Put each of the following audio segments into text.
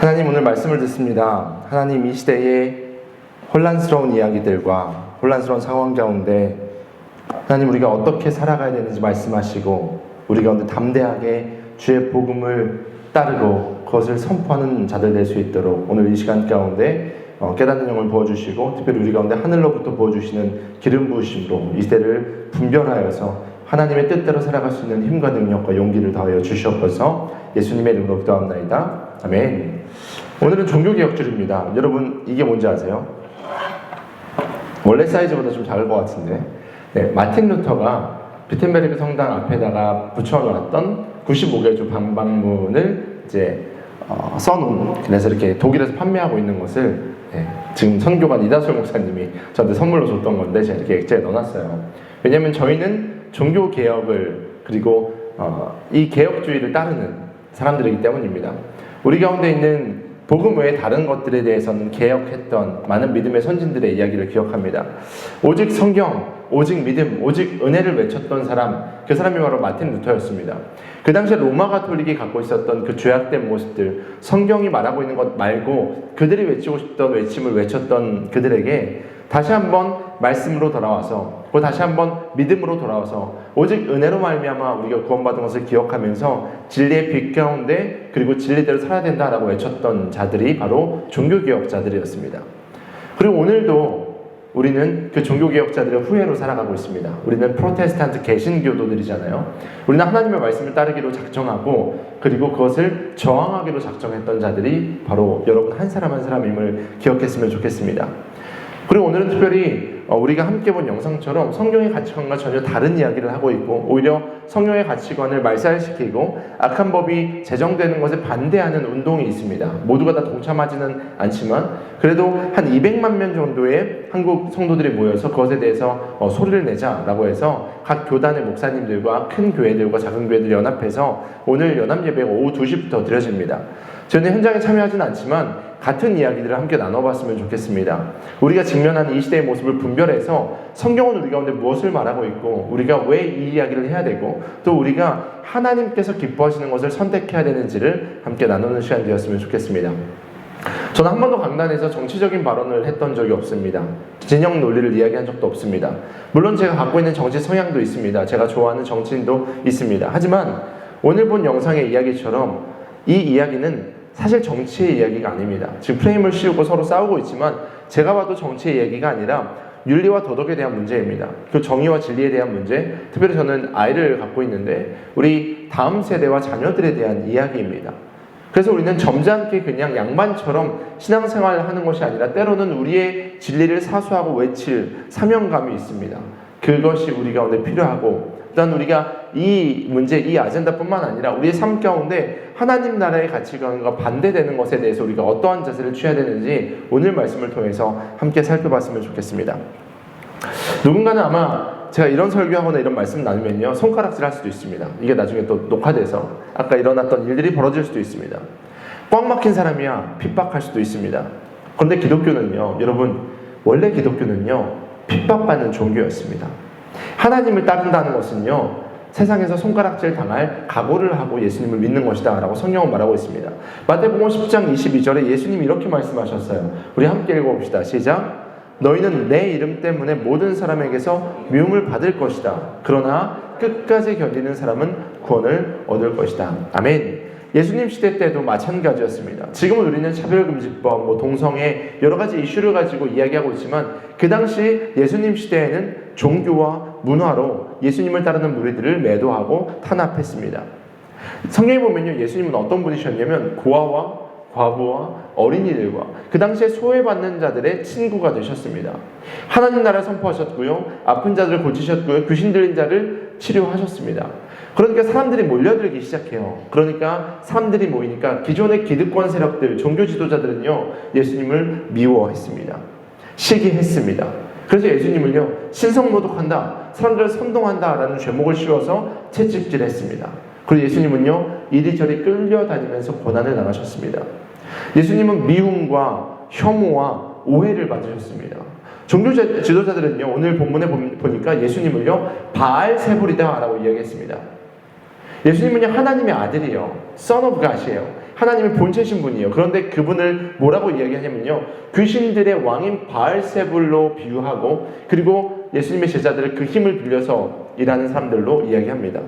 하나님, 오늘 말씀을 듣습니다. 하나님, 이 시대의 혼란스러운 이야기들과 혼란스러운 상황 가운데 하나님, 우리가 어떻게 살아가야 되는지 말씀하시고 우리 가운데 담대하게 주의 복음을 따르고 그것을 선포하는 자들 될 수 있도록 오늘 이 시간 가운데 깨닫는 영을 부어주시고, 특별히 우리 가운데 하늘로부터 부어주시는 기름 부으심으로 이 시대를 분별하여서 하나님의 뜻대로 살아갈 수 있는 힘과 능력과 용기를 더하여 주시옵소서. 예수님의 이름으로 기도합나이다. 아멘. 오늘은 종교개혁주일입니다. 여러분, 이게 뭔지 아세요? 원래 사이즈보다 좀 작을 것 같은데, 마틴 루터가 비텐베르크 성당 앞에다가 붙여놨던 95개의 주 방방문을 이제 써놓은, 그래서 이렇게 독일에서 판매하고 있는 것을 지금 선교관 이다솔 목사님이 저한테 선물로 줬던 건데 제가 이렇게 액자에 넣어놨어요. 왜냐하면 저희는 종교개혁을 그리고 이 개혁주의를 따르는 사람들이기 때문입니다. 우리 가운데 있는 복음 외에 다른 것들에 대해서는 개혁했던 많은 믿음의 선진들의 이야기를 기억합니다. 오직 성경, 오직 믿음, 오직 은혜를 외쳤던 사람, 그 사람이 바로 마틴 루터였습니다. 그 당시에 로마 가톨릭이 갖고 있었던 그 죄악된 모습들, 성경이 말하고 있는 것 말고 그들이 외치고 싶던 외침을 외쳤던 그들에게 다시 한번 말씀으로 돌아와서, 또 다시 한번 믿음으로 돌아와서 오직 은혜로 말미암아 우리가 구원받은 것을 기억하면서 진리의 빛 가운데 그리고 진리대로 살아야 된다라고 외쳤던 자들이 바로 종교개혁자들이었습니다. 그리고 오늘도 우리는 그 종교개혁자들의 후예로 살아가고 있습니다. 우리는 프로테스탄트 개신교도들이잖아요. 우리는 하나님의 말씀을 따르기로 작정하고 그리고 그것을 저항하기로 작정했던 자들이 바로 여러분 한 사람 한 사람임을 기억했으면 좋겠습니다. 그리고 오늘은 특별히 우리가 함께 본 영상처럼 성경의 가치관과 전혀 다른 이야기를 하고 있고, 오히려 성경의 가치관을 말살시키고 악한 법이 제정되는 것에 반대하는 운동이 있습니다. 모두가 다 동참하지는 않지만 그래도 한 200만 명 정도의 한국 성도들이 모여서 그것에 대해서 소리를 내자라고 해서 각 교단의 목사님들과 큰 교회들과 작은 교회들 연합해서 오늘 연합예배가 오후 2시부터 드려집니다. 저는 현장에 참여하지는 않지만 같은 이야기들을 함께 나눠봤으면 좋겠습니다. 우리가 직면하는 이 시대의 모습을 분별해서 성경은 우리 가운데 무엇을 말하고 있고 우리가 왜 이 이야기를 해야 되고 또 우리가 하나님께서 기뻐하시는 것을 선택해야 되는지를 함께 나누는 시간 되었으면 좋겠습니다. 저는 한 번도 강단에서 정치적인 발언을 했던 적이 없습니다. 진영 논리를 이야기한 적도 없습니다. 물론 제가 갖고 있는 정치 성향도 있습니다. 제가 좋아하는 정치인도 있습니다. 하지만 오늘 본 영상의 이야기처럼 이 이야기는 사실 정치의 이야기가 아닙니다. 지금 프레임을 씌우고 서로 싸우고 있지만 제가 봐도 정치의 얘기가 아니라 윤리와 도덕에 대한 문제입니다. 그 정의와 진리에 대한 문제, 특별히 저는 아이를 갖고 있는데 우리 다음 세대와 자녀들에 대한 이야기입니다. 그래서 우리는 점잖게 그냥 양반처럼 신앙생활을 하는 것이 아니라 때로는 우리의 진리를 사수하고 외칠 사명감이 있습니다. 그것이 우리 가운데 필요하고, 또한 우리가 이 문제, 이 아젠다뿐만 아니라 우리의 삶 가운데 하나님 나라의 가치관과 반대되는 것에 대해서 우리가 어떠한 자세를 취해야 되는지 오늘 말씀을 통해서 함께 살펴봤으면 좋겠습니다. 누군가는 아마 제가 이런 설교하거나 이런 말씀 나누면요 손가락질 할 수도 있습니다. 이게 나중에 또 녹화돼서 아까 일어났던 일들이 벌어질 수도 있습니다. 꽉 막힌 사람이야 핍박할 수도 있습니다. 그런데 기독교는요, 여러분, 원래 기독교는요 핍박받는 종교였습니다. 하나님을 따른다는 것은요 세상에서 손가락질 당할 각오를 하고 예수님을 믿는 것이다 라고 성경은 말하고 있습니다. 마태복음 10장 22절에 예수님이 이렇게 말씀하셨어요. 우리 함께 읽어봅시다. 시작. 너희는 내 이름 때문에 모든 사람에게서 미움을 받을 것이다. 그러나 끝까지 견디는 사람은 구원을 얻을 것이다. 아멘. 예수님 시대 때도 마찬가지였습니다. 지금은 우리는 차별금지법, 동성애 여러 가지 이슈를 가지고 이야기하고 있지만 그 당시 예수님 시대에는 종교와 문화로 예수님을 따르는 무리들을 매도하고 탄압했습니다. 성경에 보면요, 예수님은 어떤 분이셨냐면 고아와 과부와 어린이들과 그 당시에 소외받는 자들의 친구가 되셨습니다. 하나님 나라를 선포하셨고요, 아픈 자들을 고치셨고요, 귀신 들린 자를 치료하셨습니다. 그러니까 사람들이 몰려들기 시작해요. 그러니까 사람들이 모이니까 기존의 기득권 세력들, 종교 지도자들은요 예수님을 미워했습니다. 시기했습니다. 그래서 예수님을요 신성모독한다, 사람들을 선동한다 라는 죄목을 씌워서 채찍질했습니다. 그리고 예수님은요 이리저리 끌려다니면서 고난을 당하셨습니다. 예수님은 미움과 혐오와 오해를 받으셨습니다. 종교 지도자들은요 오늘 본문에 보니까 예수님을요 바알세불이다 라고 이야기했습니다. 예수님은요 하나님의 아들이에요. Son of God이에요. 하나님의 본체신 분이에요. 그런데 그분을 뭐라고 이야기하냐면요, 귀신들의 왕인 바알세불로 비유하고, 그리고 예수님의 제자들을 그 힘을 빌려서 일하는 사람들로 이야기합니다.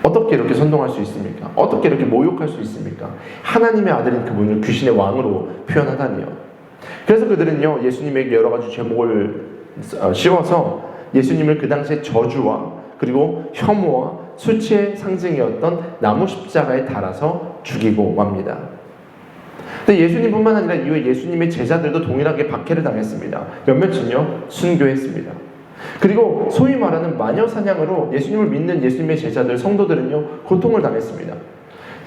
어떻게 이렇게 선동할 수 있습니까? 어떻게 이렇게 모욕할 수 있습니까? 하나님의 아들인 그분을 귀신의 왕으로 표현하다니요. 그래서 그들은요, 예수님에게 여러 가지 제목을 씌워서 예수님을 그 당시에 저주와 그리고 혐오와 수치의 상징이었던 나무 십자가에 달아서 죽이고 맙니다. 근데 예수님뿐만 아니라 이후에 예수님의 제자들도 동일하게 박해를 당했습니다. 몇몇은요, 순교했습니다. 그리고 소위 말하는 마녀 사냥으로 예수님을 믿는 예수님의 제자들, 성도들은요, 고통을 당했습니다.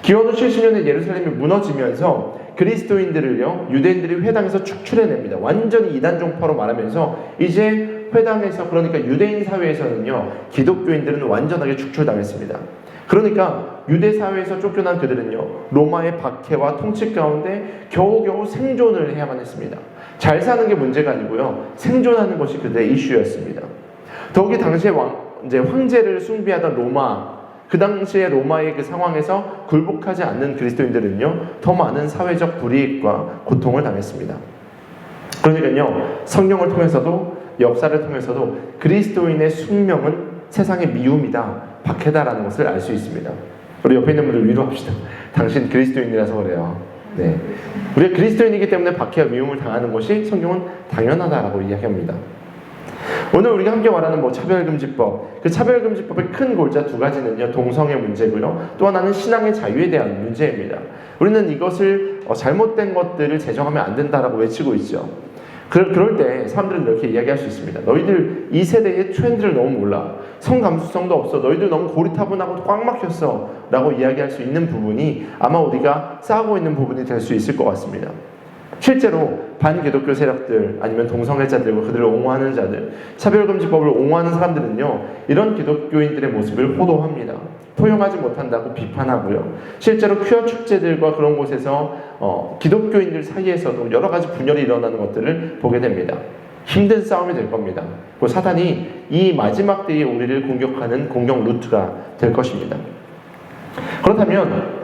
기원후 70년에 예루살렘이 무너지면서 그리스도인들을요, 유대인들이 회당에서 축출해냅니다. 완전히 이단 종파로 말하면서 이제 회당에서, 그러니까 유대인 사회에서는요, 기독교인들은 완전하게 축출당했습니다. 그러니까 유대 사회에서 쫓겨난 그들은요, 로마의 박해와 통치 가운데 겨우겨우 생존을 해야만 했습니다. 잘 사는 게 문제가 아니고요, 생존하는 것이 그들의 이슈였습니다. 더욱이 당시에 황제를 숭배하던 로마, 그 당시에 로마의 그 상황에서 굴복하지 않는 그리스도인들은요, 더 많은 사회적 불이익과 고통을 당했습니다. 그러니까요, 성경을 통해서도 역사를 통해서도 그리스도인의 숙명은 세상의 미움이다, 박해다라는 것을 알 수 있습니다. 우리 옆에 있는 분들 위로합시다. 당신 그리스도인이라서 그래요. 네, 우리가 그리스도인이기 때문에 박해와 미움을 당하는 것이 성경은 당연하다라고 이야기합니다. 오늘 우리가 함께 말하는 차별금지법, 그 차별금지법의 큰 골자 두 가지는요, 동성애 문제고요, 또 하나는 신앙의 자유에 대한 문제입니다. 우리는 이것을 잘못된 것들을 제정하면 안 된다라고 외치고 있죠. 그럴 때 사람들은 이렇게 이야기할 수 있습니다. 너희들 이 세대의 트렌드를 너무 몰라. 성감수성도 없어. 너희들 너무 고리타분하고 꽉 막혔어. 라고 이야기할 수 있는 부분이 아마 우리가 싸우고 있는 부분이 될 수 있을 것 같습니다. 실제로 반기독교 세력들, 아니면 동성애자들과 그들을 옹호하는 자들, 차별금지법을 옹호하는 사람들은요, 이런 기독교인들의 모습을 호도합니다. 포용하지 못한다고 비판하고요. 실제로 퀴어 축제들과 그런 곳에서 기독교인들 사이에서도 여러 가지 분열이 일어나는 것들을 보게 됩니다. 힘든 싸움이 될 겁니다. 그 사단이 이 마지막 때에 우리를 공격하는 공격 루트가 될 것입니다. 그렇다면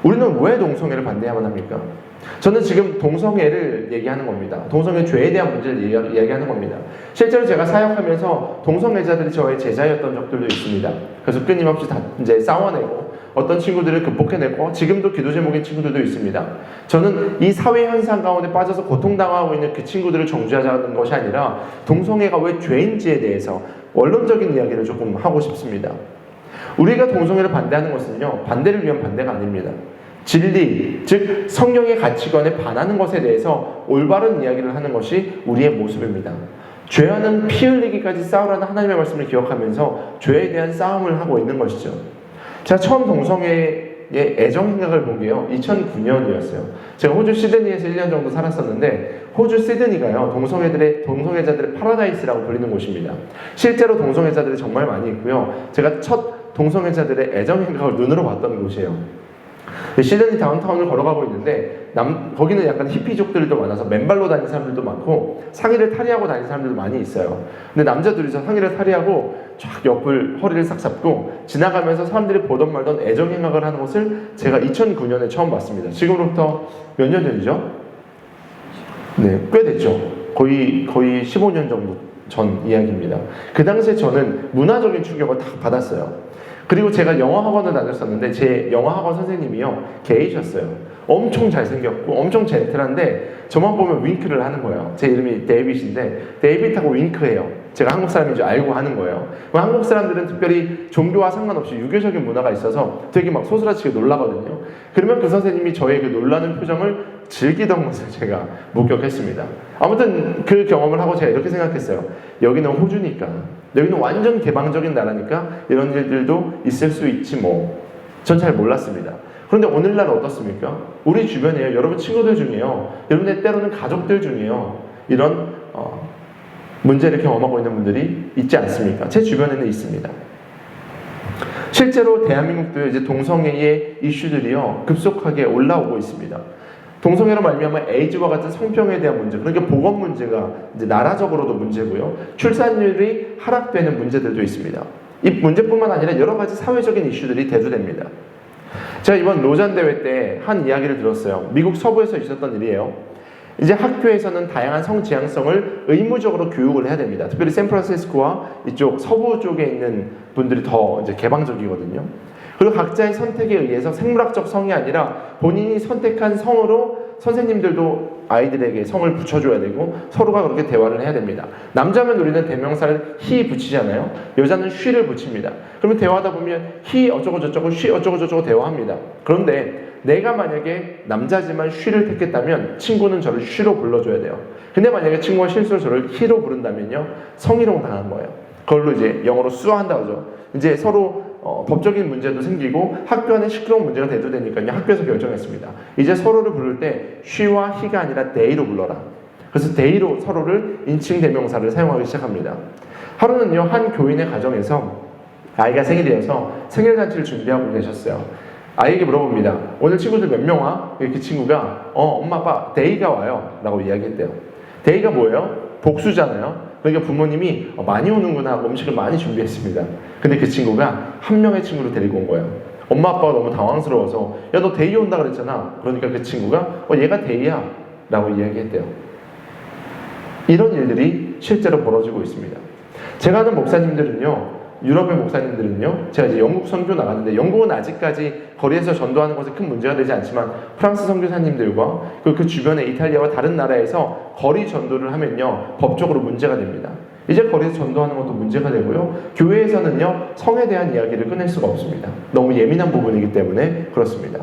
우리는 왜 동성애를 반대해야만 합니까? 저는 지금 동성애를 얘기하는 겁니다. 동성애 죄에 대한 문제를 이야기하는 겁니다. 실제로 제가 사역하면서 동성애자들이 저의 제자였던 적들도 있습니다. 그래서 끊임없이 이제 싸워내고 어떤 친구들을 극복해내고 지금도 기도 제목인 친구들도 있습니다. 저는 이 사회 현상 가운데 빠져서 고통당하고 있는 그 친구들을 정죄하자는 것이 아니라 동성애가 왜 죄인지에 대해서 원론적인 이야기를 조금 하고 싶습니다. 우리가 동성애를 반대하는 것은요, 반대를 위한 반대가 아닙니다. 진리, 즉 성경의 가치관에 반하는 것에 대해서 올바른 이야기를 하는 것이 우리의 모습입니다. 죄와는 피 흘리기까지 싸우라는 하나님의 말씀을 기억하면서 죄에 대한 싸움을 하고 있는 것이죠. 제가 처음 동성애의 애정 행각을 본 게요, 2009년이었어요. 제가 호주 시드니에서 1년 정도 살았었는데, 호주 시드니가요, 동성애자들의 파라다이스라고 불리는 곳입니다. 실제로 동성애자들이 정말 많이 있고요. 제가 첫 동성애자들의 애정 행각을 눈으로 봤던 곳이에요. 시드니 다운타운을 걸어가고 있는데 거기는 약간 히피족들도 많아서 맨발로 다니는 사람들도 많고 상의를 탈의하고 다니는 사람들도 많이 있어요. 근데 남자들이서 상의를 탈의하고 쫙 옆을 허리를 싹 잡고 지나가면서 사람들이 보던 말던 애정행각을 하는 것을 제가 2009년에 처음 봤습니다. 지금으로부터 몇 년 전이죠? 네, 꽤 됐죠. 거의 15년 정도 전 이야기입니다. 그 당시에 저는 문화적인 충격을 다 받았어요. 그리고 제가 영어 학원을 다녔었는데 제 영어 학원 선생님이요, 게이셨어요. 엄청 잘생겼고 엄청 젠틀한데 저만 보면 윙크를 하는 거예요. 제 이름이 데이빗인데 데이빗하고 윙크해요. 제가 한국 사람인 줄 알고 하는 거예요. 한국 사람들은 특별히 종교와 상관없이 유교적인 문화가 있어서 되게 막 소스라치게 놀라거든요. 그러면 그 선생님이 저의 그 놀라는 표정을 즐기던 것을 제가 목격했습니다. 아무튼 그 경험을 하고 제가 이렇게 생각했어요. 여기는 호주니까, 여기는 완전 개방적인 나라니까 이런 일들도 있을 수 있지 뭐. 전 잘 몰랐습니다. 그런데 오늘날 어떻습니까? 우리 주변에요, 여러분 친구들 중에요, 여러분의 때로는 가족들 중에요, 이런 문제를 경험하고 있는 분들이 있지 않습니까? 제 주변에는 있습니다. 실제로 대한민국도 이제 동성애의 이슈들이요, 급속하게 올라오고 있습니다. 동성애로 말미암아 에이즈와 같은 성병에 대한 문제, 그러니까 보건 문제가 이제 나라적으로도 문제고요, 출산율이 하락되는 문제들도 있습니다. 이 문제뿐만 아니라 여러 가지 사회적인 이슈들이 대두됩니다. 제가 이번 로잔 대회 때 한 이야기를 들었어요. 미국 서부에서 있었던 일이에요. 이제 학교에서는 다양한 성 지향성을 의무적으로 교육을 해야 됩니다. 특별히 샌프란시스코와 이쪽 서부 쪽에 있는 분들이 더 이제 개방적이거든요. 그리고 각자의 선택에 의해서 생물학적 성이 아니라 본인이 선택한 성으로 선생님들도 아이들에게 성을 붙여줘야 되고 서로가 그렇게 대화를 해야 됩니다. 남자면 우리는 대명사를 he 붙이잖아요. 여자는 she를 붙입니다. 그러면 대화하다 보면 he 어쩌고 저쩌고 she 어쩌고 저쩌고 대화합니다. 그런데 내가 만약에 남자지만 she를 택했다면 친구는 저를 she로 불러줘야 돼요. 근데 만약에 친구가 실수로 저를 he로 부른다면요, 성희롱 당한 거예요. 그걸로 이제 영어로 수어한다 그러죠. 이제 서로 법적인 문제도 생기고 학교 안에 시끄러운 문제가 대두되니까요, 학교에서 결정했습니다. 이제 서로를 부를 때 she와 he가 아니라 they로 불러라. 그래서 they로 서로를 인칭 대명사를 사용하기 시작합니다. 하루는요, 한 교인의 가정에서 아이가 생일이어서 생일잔치를 준비하고 계셨어요. 아이에게 물어봅니다. 오늘 친구들 몇 명 와? 이렇게 친구가 엄마 아빠 데이가 와요 라고 이야기했대요. 데이가 뭐예요? 복수잖아요. 그러니까 부모님이 많이 오는구나 하고 음식을 많이 준비했습니다. 근데 그 친구가 한 명의 친구를 데리고 온 거예요. 엄마 아빠가 너무 당황스러워서 야, 너 데이 온다 그랬잖아. 그러니까 그 친구가 얘가 데이야 라고 이야기했대요. 이런 일들이 실제로 벌어지고 있습니다. 제가 아는 목사님들은요, 유럽의 목사님들은요, 제가 이제 영국 선교 나갔는데 영국은 아직까지 거리에서 전도하는 것에 큰 문제가 되지 않지만 프랑스 선교사님들과 그 주변의 이탈리아와 다른 나라에서 거리 전도를 하면요, 법적으로 문제가 됩니다. 이제 거리에서 전도하는 것도 문제가 되고요, 교회에서는요, 성에 대한 이야기를 꺼낼 수가 없습니다. 너무 예민한 부분이기 때문에 그렇습니다.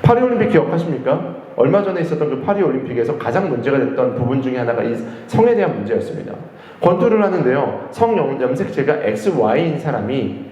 파리올림픽 기억하십니까? 얼마 전에 있었던 그 파리올림픽에서 가장 문제가 됐던 부분 중에 하나가 이 성에 대한 문제였습니다. 권투를 하는데요, 성 염색체가 XY인 사람이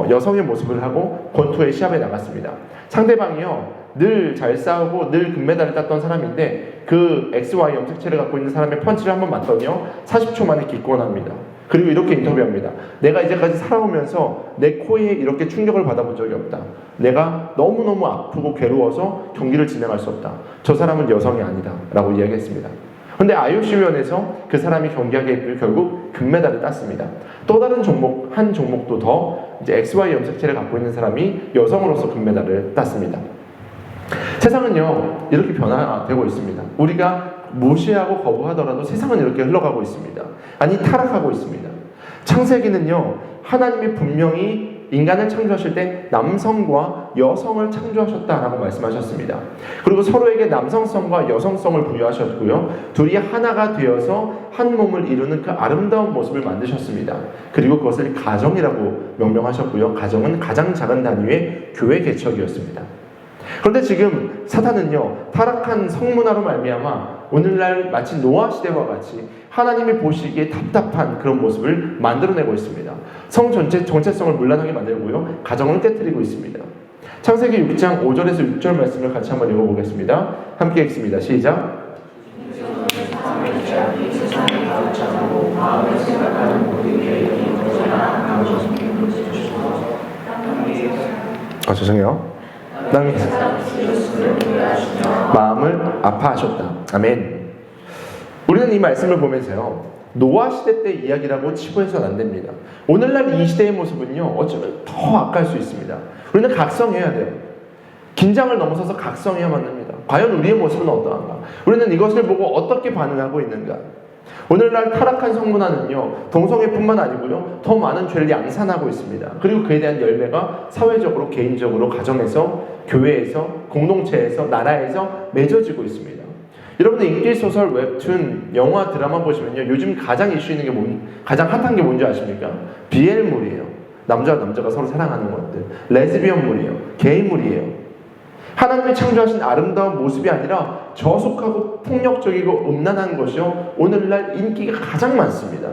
여성의 모습을 하고 권투의 시합에 나갔습니다. 상대방이요, 늘 잘 싸우고 늘 금메달을 땄던 사람인데 그 XY 염색체를 갖고 있는 사람의 펀치를 한번 맞더니요, 40초 만에 기권합니다. 그리고 이렇게 인터뷰합니다. 내가 이제까지 살아오면서 내 코에 이렇게 충격을 받아본 적이 없다. 내가 너무너무 아프고 괴로워서 경기를 진행할 수 없다. 저 사람은 여성이 아니다 라고 이야기했습니다. 그런데 IOC-위원회에서 그 사람이 경기하기에 결국 금메달을 땄습니다. 또 다른 종목, 한 종목도 더 이제 XY 염색체를 갖고 있는 사람이 여성으로서 금메달을 땄습니다. 세상은요, 이렇게 변화되고 있습니다. 우리가 무시하고 거부하더라도 세상은 이렇게 흘러가고 있습니다. 아니, 타락하고 있습니다. 창세기는요, 하나님이 분명히 인간을 창조하실 때 남성과 여성을 창조하셨다라고 말씀하셨습니다. 그리고 서로에게 남성성과 여성성을 부여하셨고요, 둘이 하나가 되어서 한 몸을 이루는 그 아름다운 모습을 만드셨습니다. 그리고 그것을 가정이라고 명명하셨고요, 가정은 가장 작은 단위의 교회 개척이었습니다. 그런데 지금 사탄은요, 타락한 성문화로 말미암아 오늘날 마치 노아 시대와 같이 하나님이 보시기에 답답한 그런 모습을 만들어내고 있습니다. 성 전체 정체성을 문란하게 만들고요, 가정을 깨뜨리고 있습니다. 창세기 6장 5절에서 6절 말씀을 같이 한번 읽어보겠습니다. 함께 읽습니다. 시작. 죄송해요. 땅이 마음을 아파하셨다. 아멘. 우리는 이 말씀을 보면서요, 노아 시대 때 이야기라고 치부해서는 안 됩니다. 오늘날 이 시대의 모습은요, 어쩌면 더 악할 수 있습니다. 우리는 각성해야 돼요. 긴장을 넘어서서 각성해야만 합니다. 과연 우리의 모습은 어떠한가? 우리는 이것을 보고 어떻게 반응하고 있는가? 오늘날 타락한 성문화는요, 동성애뿐만 아니고요, 더 많은 죄를 양산하고 있습니다. 그리고 그에 대한 열매가 사회적으로, 개인적으로, 가정에서, 교회에서, 공동체에서, 나라에서 맺어지고 있습니다. 여러분들 인기소설, 웹툰, 영화, 드라마 보시면요, 요즘 가장 이슈 있는 게 가장 핫한 게 뭔지 아십니까? BL물이에요. 남자와 남자가 서로 사랑하는 것들. 레즈비언물이에요. 게이물이에요. 하나님이 창조하신 아름다운 모습이 아니라 저속하고 폭력적이고 음란한 것이요, 오늘날 인기가 가장 많습니다.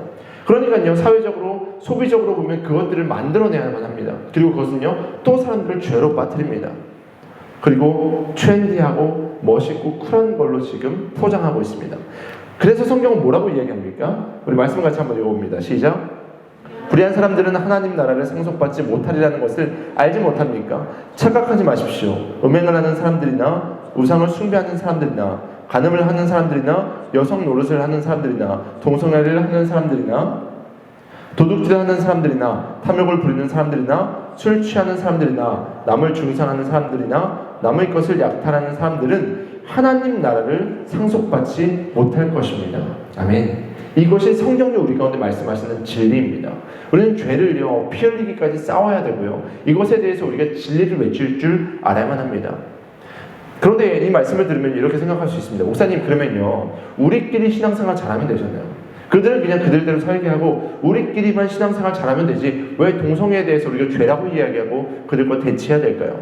그러니까요, 사회적으로, 소비적으로 보면 그것들을 만들어내야만 합니다. 그리고 그것은요, 또 사람들을 죄로 빠뜨립니다. 그리고 트렌디하고 멋있고 쿨한 걸로 지금 포장하고 있습니다. 그래서 성경은 뭐라고 이야기합니까? 우리 말씀 같이 한번 읽어봅니다. 시작. 불의한 사람들은 하나님 나라를 상속받지 못하리라는 것을 알지 못합니까? 착각하지 마십시오. 음행을 하는 사람들이나 우상을 숭배하는 사람들이나 간음을 하는 사람들이나 여성 노릇을 하는 사람들이나 동성애를 하는 사람들이나 도둑질을 하는 사람들이나 탐욕을 부리는 사람들이나 술 취하는 사람들이나 남을 중상하는 사람들이나 남의 것을 약탈하는 사람들은 하나님 나라를 상속받지 못할 것입니다. 아멘. 이것이 성경이 우리 가운데 말씀하시는 진리입니다. 우리는 죄를요 피 흘리기까지 싸워야 되고요, 이것에 대해서 우리가 진리를 외칠 줄 알아야만 합니다. 그런데 이 말씀을 들으면 이렇게 생각할 수 있습니다. 목사님, 그러면요 우리끼리 신앙생활 잘하면 되잖아요. 그들은 그냥 그들대로 살게 하고 우리끼리만 신앙생활 잘하면 되지, 왜 동성애에 대해서 우리가 죄라고 이야기하고 그들과 대치해야 될까요?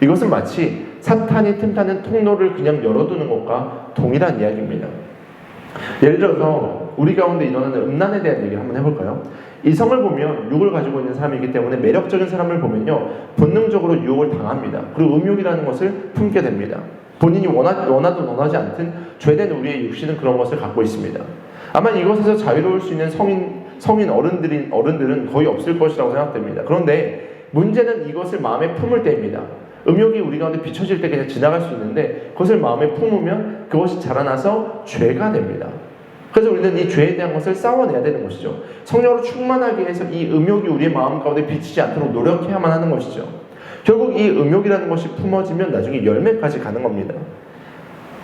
이것은 마치 사탄이 틈타는 통로를 그냥 열어두는 것과 동일한 이야기입니다. 예를 들어서 우리 가운데 일어나는 음란에 대한 얘기를 한번 해볼까요? 이성을 보면 육을 가지고 있는 사람이기 때문에 매력적인 사람을 보면요 본능적으로 유혹을 당합니다. 그리고 음욕이라는 것을 품게 됩니다. 본인이 원하든 원하지 않든 죄된 우리의 육신은 그런 것을 갖고 있습니다. 아마 이것에서 자유로울 수 있는 성인 어른들은 거의 없을 것이라고 생각됩니다. 그런데 문제는 이것을 마음에 품을 때입니다. 음욕이 우리 가운데 비춰질 때 그냥 지나갈 수 있는데 그것을 마음에 품으면 그것이 자라나서 죄가 됩니다. 그래서 우리는 이 죄에 대한 것을 싸워내야 되는 것이죠. 성령으로 충만하게 해서 이 음욕이 우리의 마음 가운데 비치지 않도록 노력해야만 하는 것이죠. 결국 이 음욕이라는 것이 품어지면 나중에 열매까지 가는 겁니다.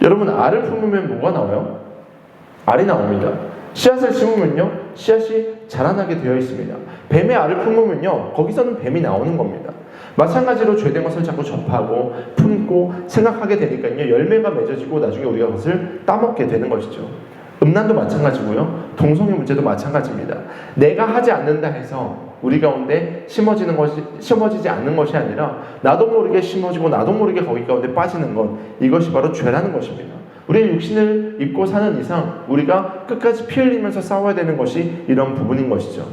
여러분, 알을 품으면 뭐가 나와요? 알이 나옵니다. 씨앗을 심으면요 씨앗이 자라나게 되어 있습니다. 뱀의 알을 품으면요 거기서는 뱀이 나오는 겁니다. 마찬가지로 죄된 것을 자꾸 접하고 품고 생각하게 되니까요 열매가 맺어지고 나중에 우리가 그것을 따먹게 되는 것이죠. 음란도 마찬가지고요, 동성애 문제도 마찬가지입니다. 내가 하지 않는다 해서 우리 가운데 심어지지 않는 것이 아니라 나도 모르게 심어지고 나도 모르게 거기 가운데 빠지는 것, 이것이 바로 죄라는 것입니다. 우리의 육신을 입고 사는 이상 우리가 끝까지 피 흘리면서 싸워야 되는 것이 이런 부분인 것이죠.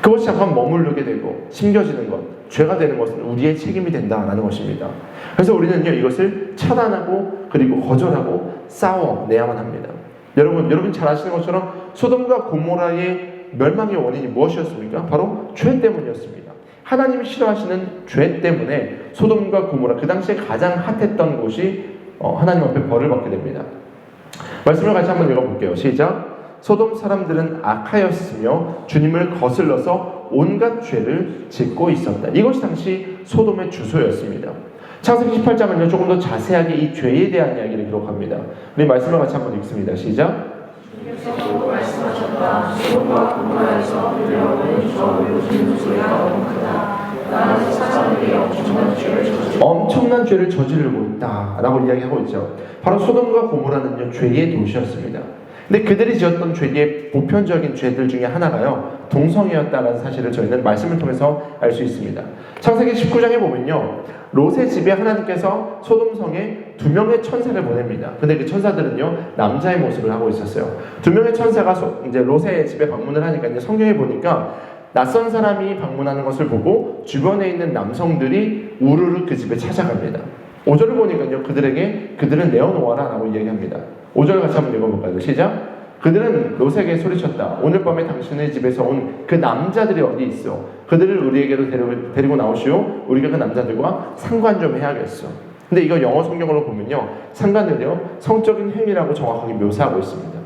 그것이 잠깐 머무르게 되고 심겨지는 것, 죄가 되는 것은 우리의 책임이 된다라는 것입니다. 그래서 우리는요 이것을 차단하고 그리고 거절하고 싸워내야만 합니다. 여러분 잘 아시는 것처럼 소돔과 고모라의 멸망의 원인이 무엇이었습니까? 바로 죄 때문이었습니다. 하나님이 싫어하시는 죄 때문에 소돔과 고모라, 그 당시에 가장 핫했던 곳이 하나님 앞에 벌을 받게 됩니다. 말씀을 같이 한번 읽어볼게요. 시작. 소돔 사람들은 악하였으며 주님을 거슬러서 온갖 죄를 짓고 있었다. 이것이 당시 소돔의 주소였습니다. 창세기 18장은요 조금 더 자세하게 이 죄에 대한 이야기를 기록합니다. 우리 말씀을 같이 한번 읽습니다. 시작. 주께서 말씀하셨다. 소돔과 고모라에서 들려오는 저 요즘 소리가 너무 크다. 나는 사람들이 엄청난 죄를 저지르고 있다라고 이야기하고 있죠. 바로 소돔과 고모라는요 죄의 도시였습니다. 근데 그들이 지었던 죄의 보편적인 죄들 중에 하나가요 동성애였다는 사실을 저희는 말씀을 통해서 알 수 있습니다. 창세기 19장에 보면요 롯의 집에 하나님께서 소돔성에 2명의 천사를 보냅니다. 근데 그 천사들은요 남자의 모습을 하고 있었어요. 2명의 천사가 이제 롯의 집에 방문을 하니까 이제 성경에 보니까 낯선 사람이 방문하는 것을 보고 주변에 있는 남성들이 우르르 그 집에 찾아갑니다. 5절을 보니까요 그들은 내어놓아라 라고 이야기합니다. 5절 같이 한번 읽어볼까요? 시작. 그들은 롯에게 소리쳤다. 오늘 밤에 당신의 집에서 온 그 남자들이 어디 있어? 그들을 우리에게로 데리고 나오시오. 우리가 그 남자들과 상관 좀 해야겠어. 근데 이거 영어 성경으로 보면요 상관을요 성적인 행위라고 정확하게 묘사하고 있습니다.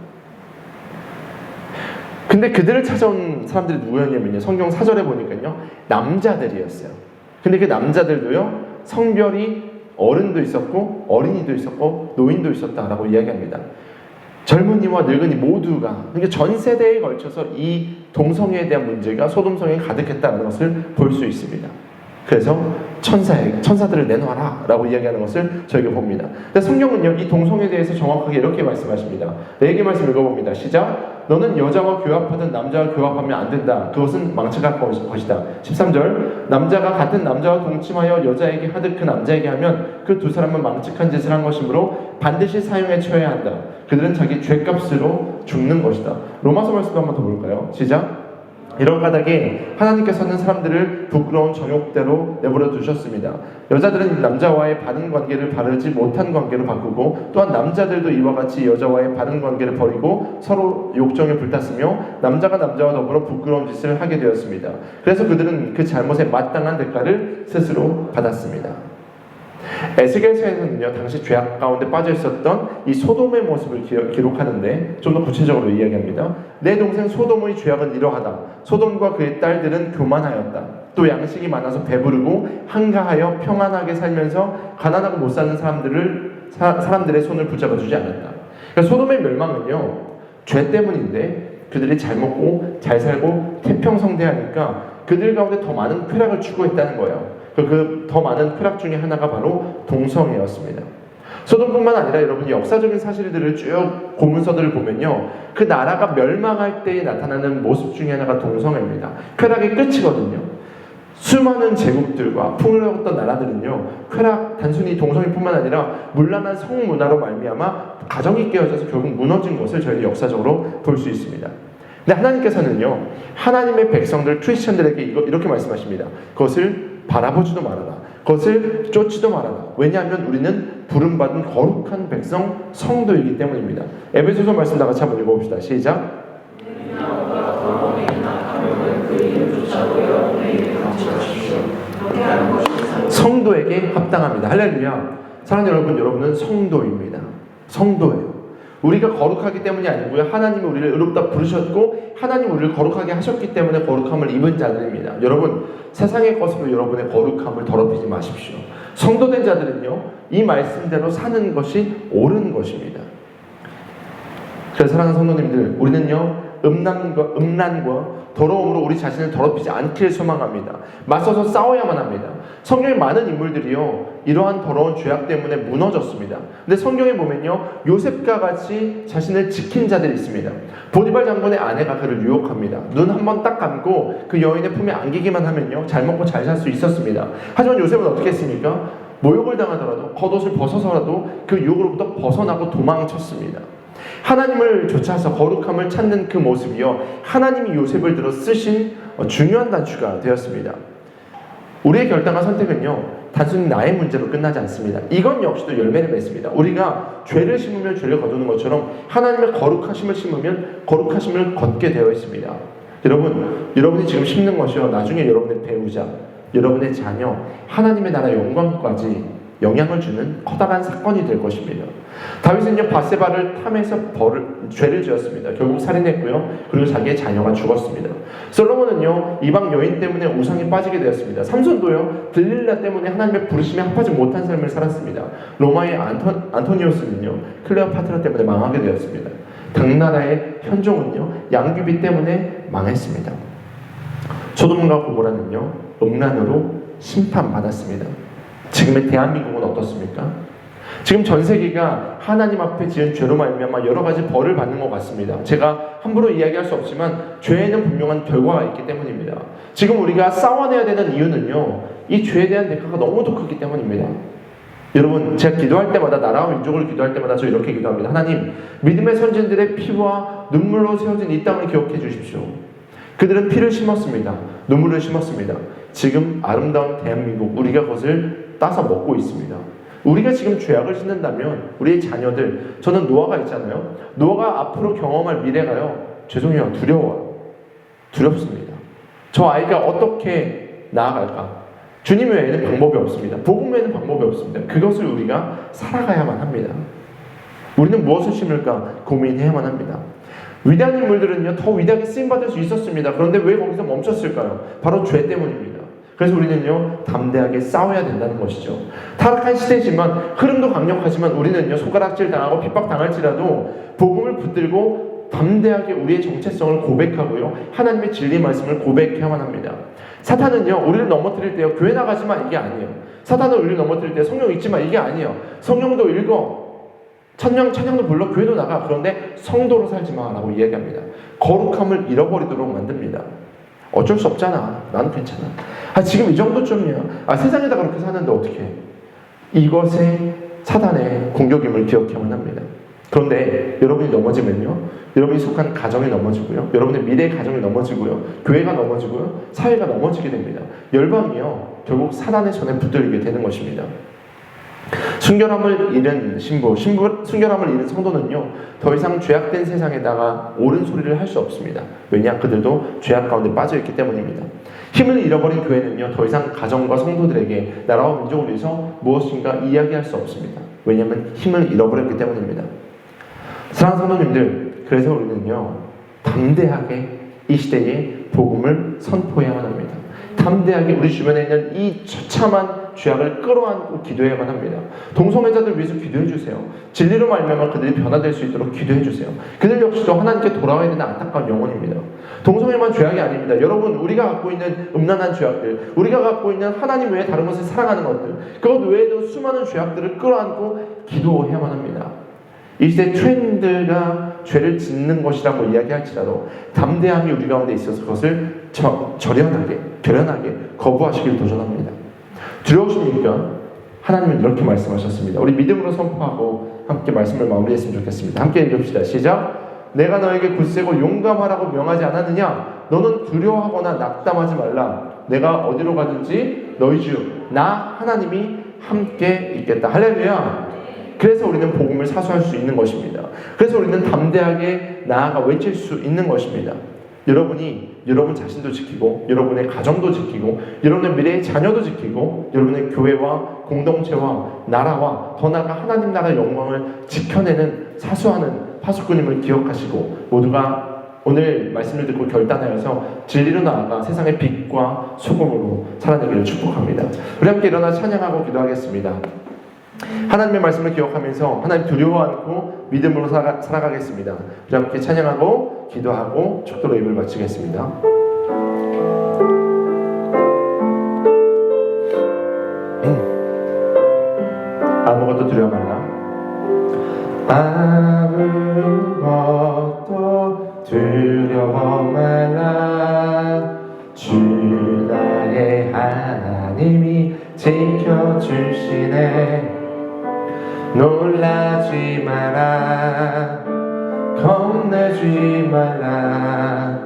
근데 그들을 찾아온 사람들이 누구였냐면요 성경 4절에 보니까요 남자들이었어요. 근데 그 남자들도요 성별이 어른도 있었고 어린이도 있었고 노인도 있었다라고 이야기합니다. 젊은이와 늙은이 모두가, 그러니까 전 세대에 걸쳐서 이 동성애에 대한 문제가 소돔성에 가득했다는 것을 볼 수 있습니다. 그래서 천사들을 내놔라 라고 이야기하는 것을 저희가 봅니다. 근데 성경은요 이 동성애에 대해서 정확하게 이렇게 말씀하십니다. 네 개 말씀 읽어봅니다. 시작. 너는 여자와 교합하든 남자와 교합하면 안 된다. 그것은 망쳐갈 것이다. 13절. 남자가 같은 남자와 동침하여 여자에게 하듯 그 남자에게 하면 그 두 사람은 망측한 짓을 한 것이므로 반드시 사형에 처해야 한다. 그들은 자기 죄값으로 죽는 것이다. 로마서 말씀도 한번 더 볼까요? 시작. 이런 까닭에 하나님께서는 사람들을 부끄러운 정욕대로 내버려 두셨습니다. 여자들은 남자와의 바른 관계를 바르지 못한 관계로 바꾸고 또한 남자들도 이와 같이 여자와의 바른 관계를 버리고 서로 욕정에 불탔으며 남자가 남자와 더불어 부끄러운 짓을 하게 되었습니다. 그래서 그들은 그 잘못에 마땅한 대가를 스스로 받았습니다. 에스겔서에서는요 당시 죄악 가운데 빠져 있었던 이 소돔의 모습을 기록하는데 좀 더 구체적으로 이야기합니다. 내 동생 소돔의 죄악은 이러하다. 소돔과 그의 딸들은 교만하였다. 또 양식이 많아서 배부르고 한가하여 평안하게 살면서 가난하고 못 사는 사람들의 손을 붙잡아주지 않았다. 그러니까 소돔의 멸망은요, 죄 때문인데 그들이 잘 먹고 잘 살고 태평성대하니까 그들 가운데 더 많은 쾌락을 추구했다는 거예요. 그 더 많은 쾌락 중에 하나가 바로 동성애였습니다. 소돔뿐만 아니라 여러분이 역사적인 사실들을 쭉 고문서들을 보면요, 그 나라가 멸망할 때에 나타나는 모습 중에 하나가 동성애입니다. 쾌락의 끝이거든요. 수많은 제국들과 풍요로웠던 나라들은요, 쾌락, 단순히 동성애뿐만 아니라 문란한 성문화로 말미암아 가정이 깨어져서 결국 무너진 것을 저희 역사적으로 볼 수 있습니다. 근데 하나님께서는요, 하나님의 백성들 크리스천들에게 이렇게 말씀하십니다. 그것을 바라보지도 말아라. 그것을 쫓지도 말아라. 왜냐하면 우리는 부름받은 거룩한 백성 성도이기 때문입니다. 에베소서 말씀 다 같이 한번 읽어봅시다. 시작. 성도에게 합당합니다. 할렐루야. 사랑하는 여러분, 여러분은 성도입니다. 성도예요. 우리가 거룩하기 때문이 아니고요, 하나님이 우리를 의롭다 부르셨고 하나님이 우리를 거룩하게 하셨기 때문에 거룩함을 입은 자들입니다. 여러분, 세상의 것으로 여러분의 거룩함을 더럽히지 마십시오. 성도된 자들은요, 이 말씀대로 사는 것이 옳은 것입니다. 그래서 사랑하는 성도님들, 우리는요, 음란과 더러움으로 우리 자신을 더럽히지 않길 소망합니다. 맞서서 싸워야만 합니다. 성경에 많은 인물들이요, 이러한 더러운 죄악 때문에 무너졌습니다. 근데 성경에 보면요, 요셉과 같이 자신을 지킨 자들이 있습니다. 보디발 장군의 아내가 그를 유혹합니다. 눈 한 번 딱 감고 그 여인의 품에 안기기만 하면요, 잘 먹고 잘 살 수 있었습니다. 하지만 요셉은 어떻게 했습니까? 모욕을 당하더라도 겉옷을 벗어서라도 그 유혹으로부터 벗어나고 도망쳤습니다. 하나님을 쫓아서 거룩함을 찾는 그 모습이요, 하나님이 요셉을 들어 쓰신 중요한 단추가 되었습니다. 우리의 결단과 선택은요, 단순히 나의 문제로 끝나지 않습니다. 이건 역시도 열매를 맺습니다. 우리가 죄를 심으면 죄를 거두는 것처럼 하나님의 거룩하심을 심으면 거룩하심을 걷게 되어 있습니다. 여러분이 지금 심는 것이요, 나중에 여러분의 배우자, 여러분의 자녀, 하나님의 나라 영광까지 영향을 주는 커다란 사건이 될 것입니다. 다윗은요, 바세바를 탐해서 죄를 지었습니다. 결국 살인했고요, 그리고 자기의 자녀가 죽었습니다. 솔로몬은요, 이방 여인 때문에 우상에 빠지게 되었습니다. 삼손도요, 들릴라 때문에 하나님의 부르심에 합하지 못한 삶을 살았습니다. 로마의 안토니오스는요, 클레오파트라 때문에 망하게 되었습니다. 당나라의 현종은요, 양귀비 때문에 망했습니다. 소돔과 고모라는요, 음란으로 심판받았습니다. 지금의 대한민국은 어떻습니까? 지금 전 세계가 하나님 앞에 지은 죄로 말미암아 여러 가지 벌을 받는 것 같습니다. 제가 함부로 이야기할 수 없지만 죄에는 분명한 결과가 있기 때문입니다. 지금 우리가 싸워내야 되는 이유는요, 이 죄에 대한 대가가 너무도 크기 때문입니다. 여러분, 제가 기도할 때마다, 나라와 민족을 기도할 때마다 저 이렇게 기도합니다. 하나님, 믿음의 선진들의 피와 눈물로 세워진 이 땅을 기억해 주십시오. 그들은 피를 심었습니다. 눈물을 심었습니다. 지금 아름다운 대한민국, 우리가 그것을 따서 먹고 있습니다. 우리가 지금 죄악을 짓는다면 우리의 자녀들, 저는 노아가 있잖아요. 노아가 앞으로 경험할 미래가요, 죄송해요, 두려워요. 두렵습니다. 저 아이가 어떻게 나아갈까? 주님 외에는 방법이 없습니다. 복음 외에는 방법이 없습니다. 그것을 우리가 살아가야만 합니다. 우리는 무엇을 심을까 고민해야만 합니다. 위대한 인물들은요, 더 위대하게 쓰임받을 수 있었습니다. 그런데 왜 거기서 멈췄을까요? 바로 죄 때문입니다. 그래서 우리는요, 담대하게 싸워야 된다는 것이죠. 타락한 시대지만, 흐름도 강력하지만 우리는요, 손가락질 당하고 핍박당할지라도 복음을 붙들고 담대하게 우리의 정체성을 고백하고요, 하나님의 진리 말씀을 고백해야만 합니다. 사탄은요, 우리를 넘어뜨릴 때요, 교회 나가지 마, 이게 아니에요. 사탄은 우리를 넘어뜨릴 때 성령 읽지 마, 이게 아니에요. 성령도 읽어, 찬양도 불러, 교회도 나가. 그런데 성도로 살지 마라고 이야기합니다. 거룩함을 잃어버리도록 만듭니다. 어쩔 수 없잖아, 나는 괜찮아. 지금 이 정도쯤이야. 세상에다 그렇게 사는데 어떻게 해? 이것의 사단의 공격임을 기억해야만 합니다. 그런데 여러분이 넘어지면요, 여러분이 속한 가정이 넘어지고요, 여러분의 미래의 가정이 넘어지고요, 교회가 넘어지고요, 사회가 넘어지게 됩니다. 열방이요, 결국 사단의 손에 붙들리게 되는 것입니다. 순결함을 잃은 순결함을 잃은 성도는요, 더 이상 죄악된 세상에다가 옳은 소리를 할 수 없습니다. 왜냐? 그들도 죄악 가운데 빠져있기 때문입니다. 힘을 잃어버린 교회는요, 더 이상 가정과 성도들에게 나라와 민족을 위해서 무엇인가 이야기할 수 없습니다. 왜냐하면 힘을 잃어버렸기 때문입니다. 사랑하는 성도님들, 그래서 우리는요, 담대하게 이 시대에 복음을 선포해야만 합니다. 담대하게 우리 주변에 있는 이 처참한 죄악을 끌어안고 기도해야만 합니다. 동성애자들 위해서 기도해 주세요. 진리로 말미암아 그들이 변화될 수 있도록 기도해 주세요. 그들 역시도 하나님께 돌아와야 되는 안타까운 영혼입니다. 동성애만 죄악이 아닙니다. 여러분, 우리가 갖고 있는 음란한 죄악들, 우리가 갖고 있는 하나님 외에 다른 것을 사랑하는 것들, 그것 외에도 수많은 죄악들을 끌어안고 기도해야만 합니다. 이 시대 트렌드가 죄를 짓는 것이라고 이야기할지라도 담대함이 우리 가운데 있어서 그것을 절연하게, 결연하게 거부하시길 도전합니다. 두려우십니까? 하나님은 이렇게 말씀하셨습니다. 우리 믿음으로 선포하고 함께 말씀을 마무리했으면 좋겠습니다. 함께 읽읍시다. 시작. 내가 너에게 굳세고 용감하라고 명하지 않았느냐? 너는 두려워하거나 낙담하지 말라. 내가 어디로 가든지 너희 주 나 하나님이 함께 있겠다. 할렐루야. 그래서 우리는 복음을 사수할 수 있는 것입니다. 그래서 우리는 담대하게 나아가 외칠 수 있는 것입니다. 여러분이 여러분 자신도 지키고 여러분의 가정도 지키고 여러분의 미래의 자녀도 지키고 여러분의 교회와 공동체와 나라와 더 나아가 하나님 나라의 영광을 지켜내는 사수하는 파수꾼임을 기억하시고 모두가 오늘 말씀을 듣고 결단하여서 진리로 나아가 세상의 빛과 소금으로 살아내기를 축복합니다. 우리 함께 일어나 찬양하고 기도하겠습니다. 하나님의 말씀을 기억하면서 하나님 두려워 않고 믿음으로 살아가겠습니다. 우리 함께 찬양하고 기도하고 축도로 예배를 마치겠습니다. 아무것도 두려워 말라. 아무것도 두려워 말라. 주 나의 하나님이 지켜주시네. 놀라지 마라. 겁내지 말라.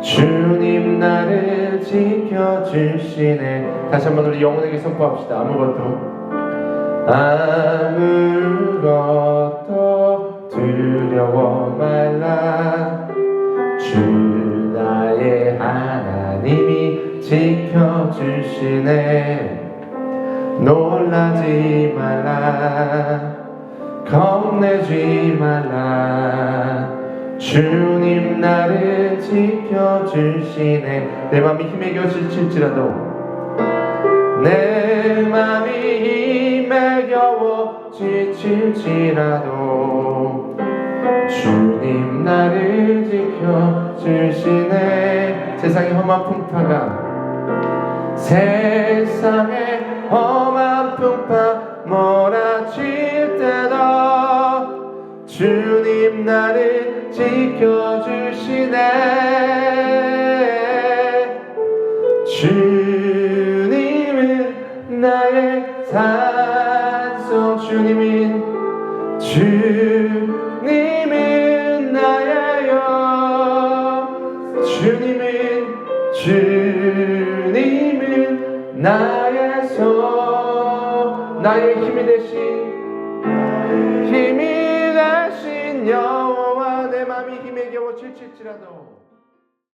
주님 나를 지켜주시네. 다시 한번 우리 영혼에게 선포합시다. 아무것도 두려워 말라. 주 나의 하나님이 지켜주시네. 놀라지 말라. 겁내지 말라. 주님 나를 지켜주시네. 내 맘이 힘에 겨질지라도 내 맘이 힘에 겨워 지칠지라도 주님 나를 지켜주시네. 세상의 험한 풍파가 세상의 험한 풍파 몰아칠 때도 주님 나를 지켜주시네. 주님은 나의 산소. 주님은 나의 영. 주님은 나의 손. 나의 힘이 되신 여호와. 내 맘이 힘에 겨워 지칠지라도